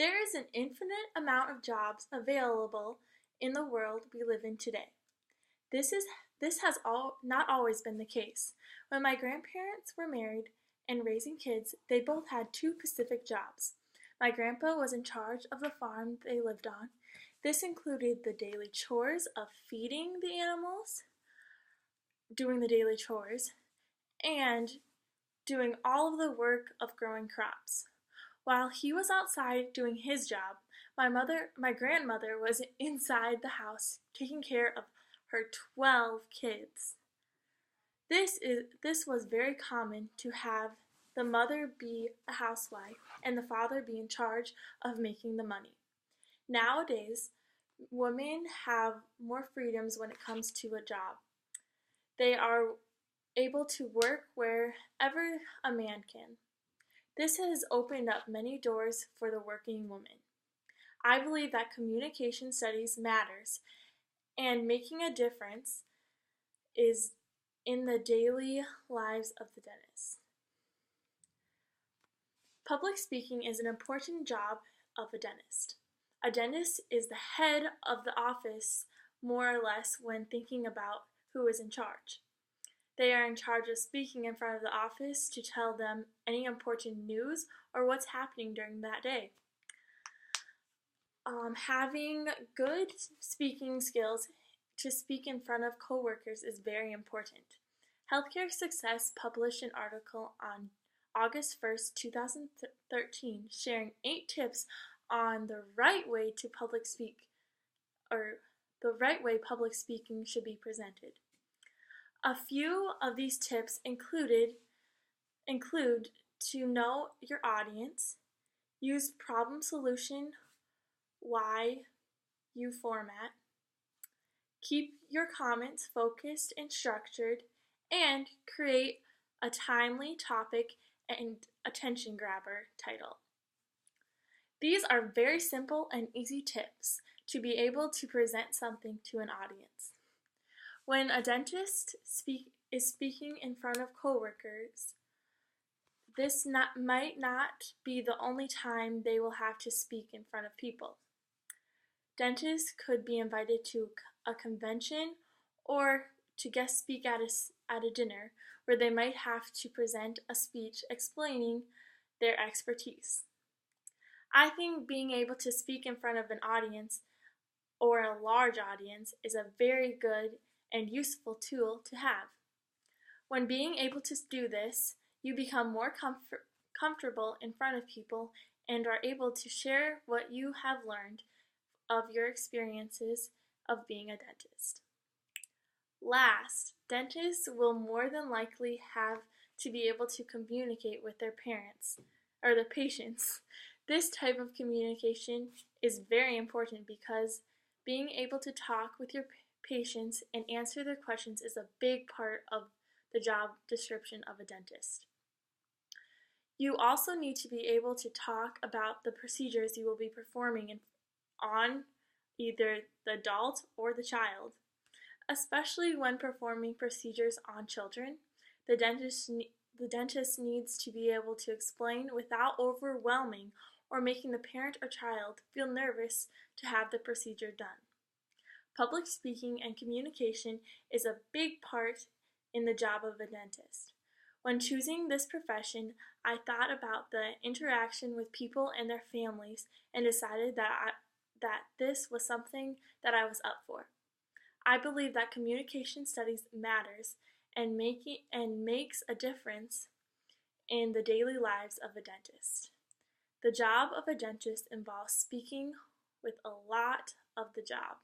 There is an infinite amount of jobs available in the world we live in today. This is this has not always been the case. When my grandparents were married and raising kids, they both had two specific jobs. My grandpa was in charge of the farm they lived on. This included the daily chores of feeding the animals, doing the daily chores, and doing all of the work of growing crops. While he was outside doing his job, my grandmother was inside the house taking care of her 12 kids. This was very common to have the mother be a housewife and the father be in charge of making the money. Nowadays, women have more freedoms when it comes to a job. They are able to work wherever a man can. This has opened up many doors for the working woman. I believe that communication studies matters and making a difference is in the daily lives of the dentist. Public speaking is an important job of a dentist. A dentist is the head of the office, more or less, when thinking about who is in charge. They are in charge of speaking in front of the office to tell them any important news or what's happening during that day. Having good speaking skills to speak in front of coworkers is very important. Healthcare Success published an article on August 1st, 2013, sharing 8 tips on the right way public speaking should be presented. A few of these tips include to know your audience, use problem solution why you format, keep your comments focused and structured, and create a timely topic and attention grabber title. These are very simple and easy tips to be able to present something to an audience. When a dentist is speaking in front of coworkers, this might not be the only time they will have to speak in front of people. Dentists could be invited to a convention or to guest speak at a dinner where they might have to present a speech explaining their expertise. I think being able to speak in front of an audience or a large audience is a very good and useful tool to have. When being able to do this, you become more comfortable in front of people and are able to share what you have learned of your experiences of being a dentist. Last, dentists will more than likely have to be able to communicate with their parents or the patients. This type of communication is very important because being able to talk with your patients and answer their questions is a big part of the job description of a dentist. You also need to be able to talk about the procedures you will be performing on either the adult or the child. Especially when performing procedures on children, the dentist needs to be able to explain without overwhelming or making the parent or child feel nervous to have the procedure done. Public speaking and communication is a big part in the job of a dentist. When choosing this profession, I thought about the interaction with people and their families and decided that this was something that I was up for. I believe that communication studies matters and makes a difference in the daily lives of a dentist. The job of a dentist involves speaking with a lot of the job.